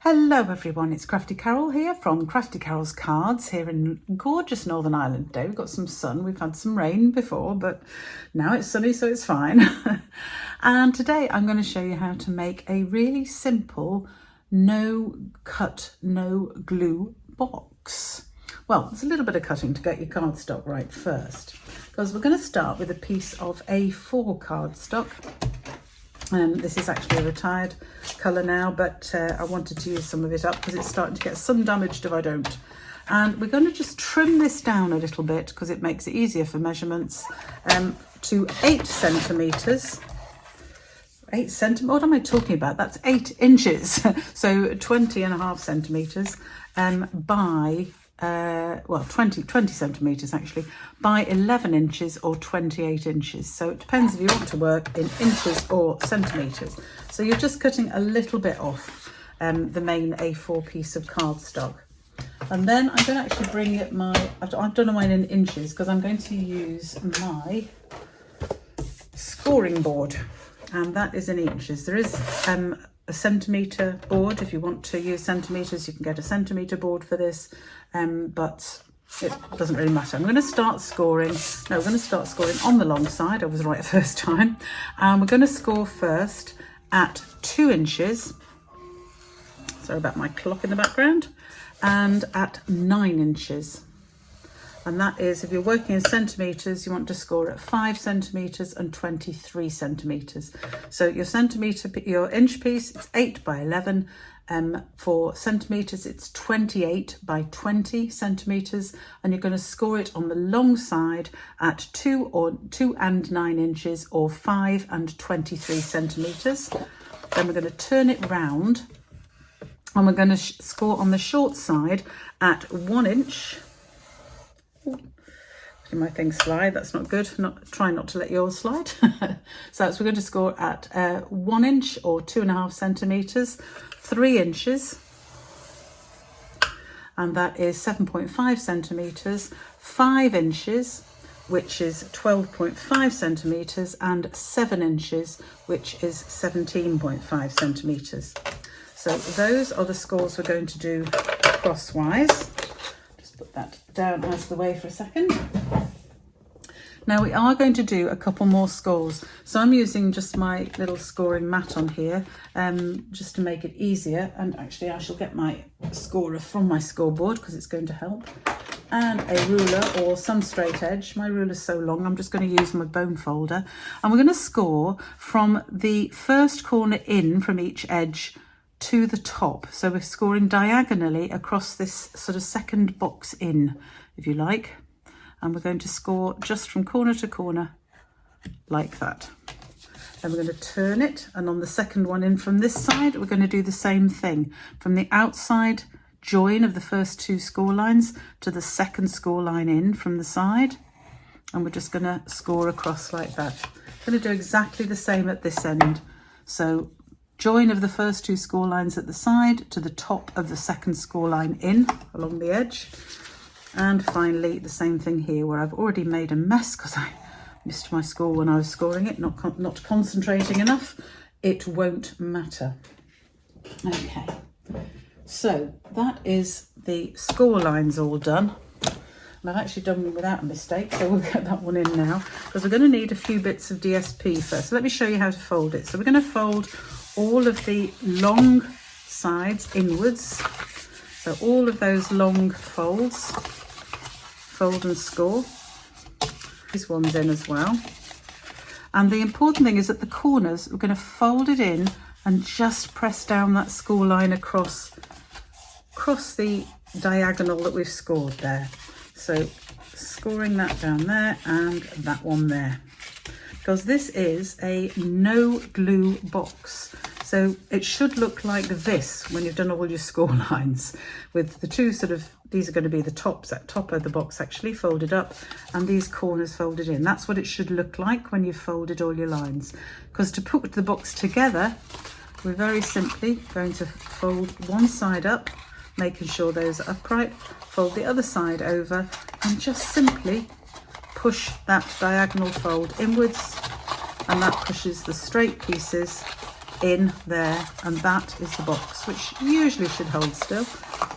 Hello everyone, it's Crafty Carol here from Crafty Carol's Cards here in gorgeous Northern Ireland today. We've got some sun, we've had some rain before, but now it's sunny so it's fine. And today I'm going to show you how to make a really simple no cut, no glue box. Well, there's a little bit of cutting to get your cardstock right first, because we're going to start with a piece of A4 cardstock. This is actually a retired colour now, but I wanted to use some of it up because it's starting to get some damaged if I don't. And we're going to just trim this down a little bit because it makes it easier for measurements, to 8 centimetres. 8 centimetres, what am I talking about? That's 8 inches. So 20.5 centimetres by, 20 centimetres actually, by 11 inches or 28 inches. So it depends if you want to work in inches or centimetres. So you're just cutting a little bit off the main A4 piece of cardstock. And then I'm going to actually bring it I've done mine in inches because I'm going to use my scoring board. And that is in inches. There is a centimetre board. If you want to use centimetres, you can get a centimetre board for this, but it doesn't really matter. I'm going to start scoring. No, we're going to start scoring on the long side. I was right the first time. And we're going to score first at 2 inches. Sorry about my clock in the background. And at 9 inches. And that is, if you're working in centimetres, you want to score at 5 centimetres and 23 centimetres. So your inch piece, it's 8 by 11. For centimetres, it's 28 by 20 centimetres. And you're going to score it on the long side at 2 and 9 inches or 5 and 23 centimetres. Then we're going to turn it round and we're going to score on the short side at 1 inch. My thing slide, that's not good. Try not to let yours slide. So we're going to score at 1 inch or 2.5 centimetres, 3 inches, and that is 7.5 centimetres, 5 inches, which is 12.5 centimetres, and 7 inches, which is 17.5 centimetres. So those are the scores we're going to do crosswise. Put that down as the way for a second. Now we are going to do a couple more scores. So I'm using just my little scoring mat on here, just to make it easier. And actually I shall get my scorer from my scoreboard because it's going to help. And a ruler or some straight edge. My ruler's so long, I'm just going to use my bone folder. And we're going to score from the first corner in from each edge to the top. So we're scoring diagonally across this sort of second box in, if you like. And we're going to score just from corner to corner like that. Then we're going to turn it, and on the second one in from this side, we're going to do the same thing. From the outside join of the first 2 score lines to the second score line in from the side. And we're just going to score across like that. I'm going to do exactly the same at this end. So join of the first 2 score lines at the side to the top of the second score line in along the edge. And finally the same thing here, where I've already made a mess because I missed my score when I was scoring it, not concentrating enough. It won't matter. Okay, so that is the score lines all done. And I've actually done them without a mistake, so we'll get that one in now, because we're going to need a few bits of DSP first. So let me show you how to fold it. So we're going to fold all of the long sides inwards. So all of those long folds, fold and score. These ones in as well. And the important thing is at the corners, we're going to fold it in and just press down that score line across the diagonal that we've scored there. So scoring that down there and that one there. Because this is a no glue box. So it should look like this when you've done all your score lines, with the 2 these are going to be the top of the box actually folded up, and these corners folded in. That's what it should look like when you've folded all your lines. Because to put the box together, we're very simply going to fold one side up, making sure those are upright, fold the other side over, and just simply push that diagonal fold inwards, and that pushes the straight pieces in there, and that is the box, which usually should hold still.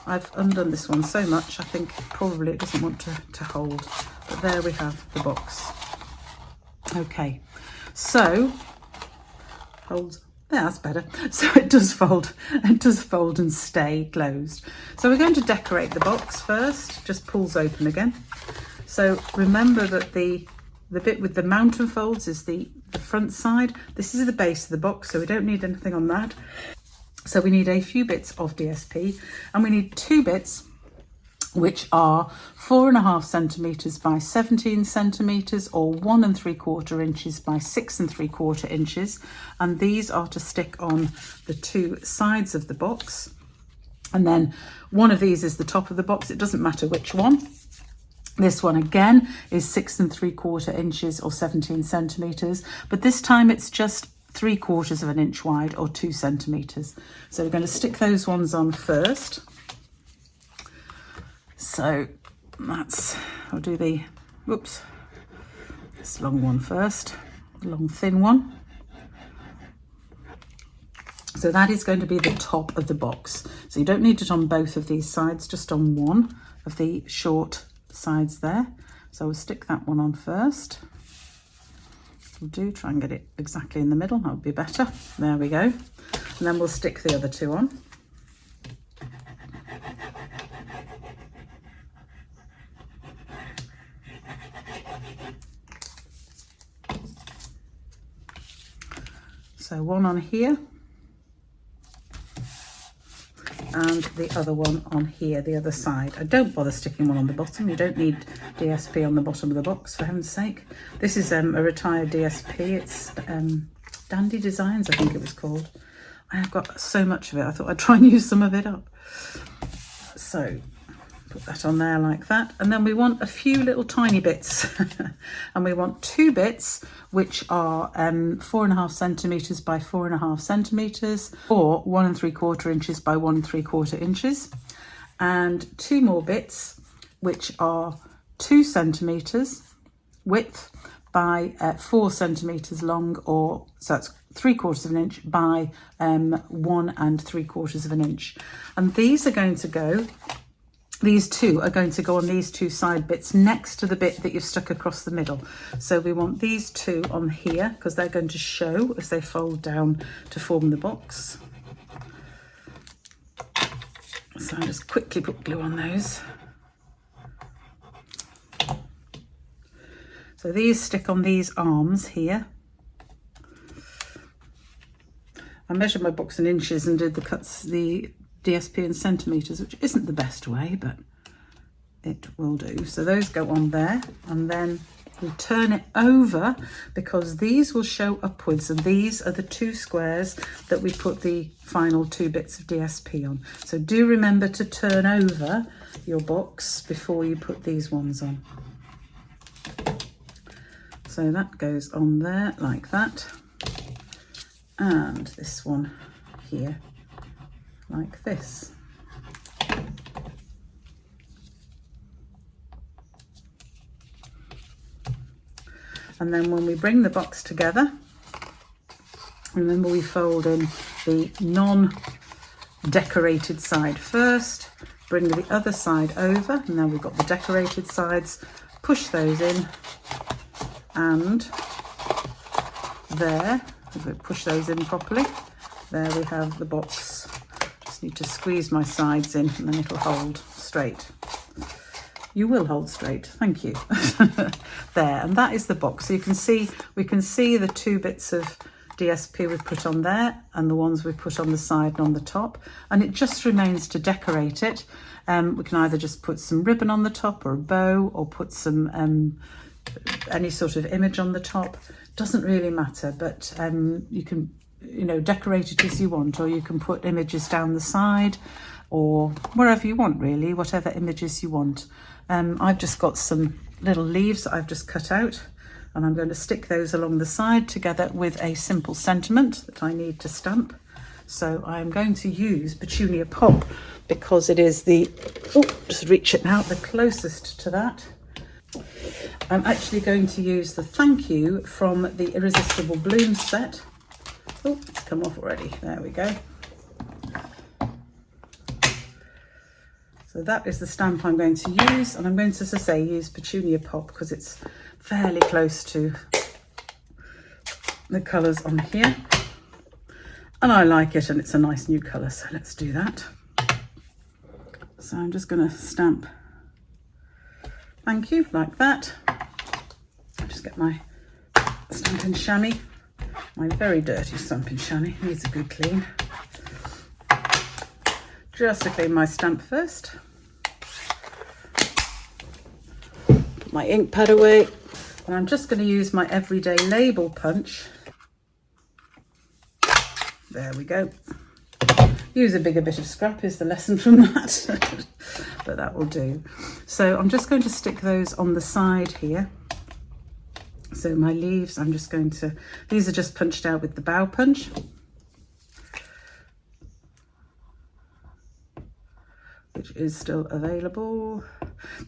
I've undone this one so much, I think probably it doesn't want to hold, but there we have the box. Okay, so hold. Yeah, that's better. So it does fold and stay closed. So we're going to decorate the box first. Just pulls open again. So remember that the bit with the mountain folds is the front side. This is the base of the box, so we don't need anything on that. So we need a few bits of DSP, and we need 2 bits which are 4.5 centimetres by 17 centimetres, or 1 3/4 inches by 6 3/4 inches, and these are to stick on the 2 sides of the box. And then one of these is the top of the box. It doesn't matter which one. This one again is 6 3/4 inches or 17 centimetres, but this time it's just 3/4 of an inch wide, or 2 centimetres. So we're going to stick those ones on first. So I'll do this long one first, the long thin one. So that is going to be the top of the box. So you don't need it on both of these sides, just on one of the short sides there. So we'll stick that one on first. We'll try and get it exactly in the middle, that would be better. There we go. And then we'll stick the other 2 on. So one on here, and the other one on here, the other side. I don't bother sticking one on the bottom. You don't need DSP on the bottom of the box, for heaven's sake. This is a retired DSP. It's Dandy Designs, I think it was called. I have got so much of it, I thought I'd try and use some of it up. So put that on there like that, and then we want a few little tiny bits and we want 2 bits which are 4.5 centimetres by 4.5 centimetres, or 1 3/4 inches by 1 3/4 inches, and 2 more bits which are 2 centimetres width by 4 centimetres long, or so that's 3/4 of an inch by 1 3/4 of an inch. And these are going to go, these 2 are going to go on these 2 side bits next to the bit that you've stuck across the middle. So we want these 2 on here because they're going to show as they fold down to form the box. So I'll just quickly put glue on those. So these stick on these arms here. I measured my box in inches and did the DSP in centimetres, which isn't the best way, but it will do. So those go on there, and then we turn it over because these will show upwards, and these are the 2 squares that we put the final 2 bits of DSP on. So do remember to turn over your box before you put these ones on. So that goes on there like that, and this one here like this. And then when we bring the box together, remember we fold in the non-decorated side first, bring the other side over, and now we've got the decorated sides, push those in, and there, if we push those in properly, there we have the box. Just need to squeeze my sides in and then it'll hold straight. You will hold straight, thank you. There, and that is the box. So you can see, we can see the 2 bits of DSP we've put on there and the ones we've put on the side and on the top, and it just remains to decorate it. We can either just put some ribbon on the top, or a bow, or put some any sort of image on the top. Doesn't really matter, but you can, you know, decorate it as you want, or you can put images down the side or wherever you want, really, whatever images you want. I've just got some little leaves that I've just cut out, and I'm going to stick those along the side together with a simple sentiment that I need to stamp. So I'm going to use Petunia Pop because it is the, oh, just reach it now, the closest to that. I'm actually going to use the thank you from the Irresistible Bloom set. Oh, it's come off already. There we go. So that is the stamp I'm going to use, and I'm going to, as I say, use Petunia Pop because it's fairly close to the colours on here. And I like it, and it's a nice new colour, so let's do that. So I'm just going to stamp thank you like that. Just get my Stampin' Chamois, my very dirty Stampin' Chamois, needs a good clean. Just to clean my stamp first. Put my ink pad away, and I'm just going to use my everyday label punch. There we go. Use a bigger bit of scrap is the lesson from that, but that will do. So I'm just going to stick those on the side here. So my leaves, I'm just going to, these are just punched out with the bow punch. Which is still available.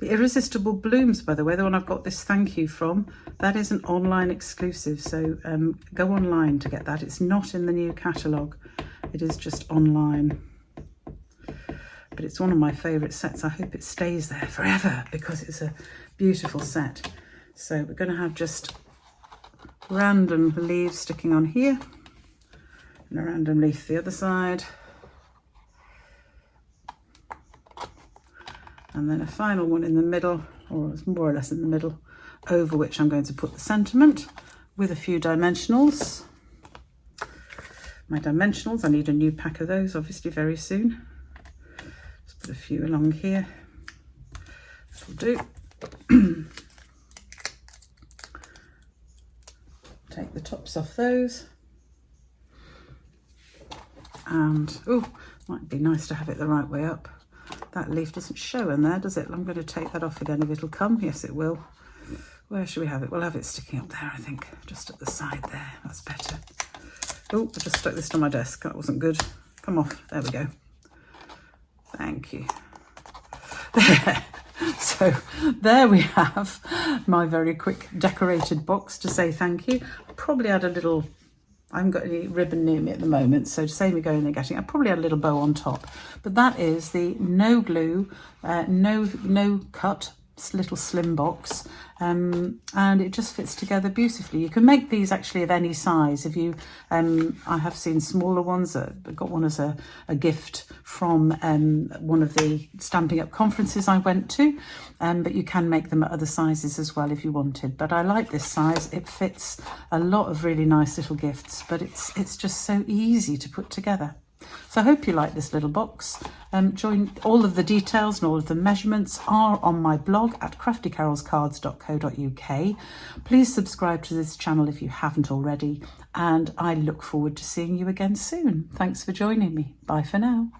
The Irresistible Blooms, by the way, the one I've got this thank you from, that is an online exclusive. So go online to get that. It's not in the new catalogue. It is just online. But it's one of my favourite sets. I hope it stays there forever because it's a beautiful set. So we're going to have just random leaves sticking on here and a random leaf the other side. And then a final one in the middle, or it's more or less in the middle, over which I'm going to put the sentiment with a few dimensionals. My dimensionals, I need a new pack of those obviously very soon. Just put a few along here. That'll do. Take the tops off those. And, oh, might be nice to have it the right way up. That leaf doesn't show in there, does it? I'm going to take that off again if it'll come. Yes, it will. Where should we have it? We'll have it sticking up there, I think. Just at the side there. That's better. Oh, I just stuck this to my desk. That wasn't good. Come off. There we go. Thank you. There. So there we have my very quick decorated box to say thank you. I'll probably add a little, I haven't got any ribbon near me at the moment, so to save me going and getting, I'll probably add a little bow on top. But that is the no glue, no cut, little slim box, and it just fits together beautifully. You can make these actually of any size. If you, I have seen smaller ones. I got one as a gift from one of the Stamping Up conferences I went to, but you can make them at other sizes as well if you wanted. But I like this size. It fits a lot of really nice little gifts, but it's just so easy to put together. So I hope you like this little box. Join all of the details and all of the measurements are on my blog at craftycarolscards.co.uk. Please subscribe to this channel if you haven't already, and I look forward to seeing you again soon. Thanks for joining me. Bye for now.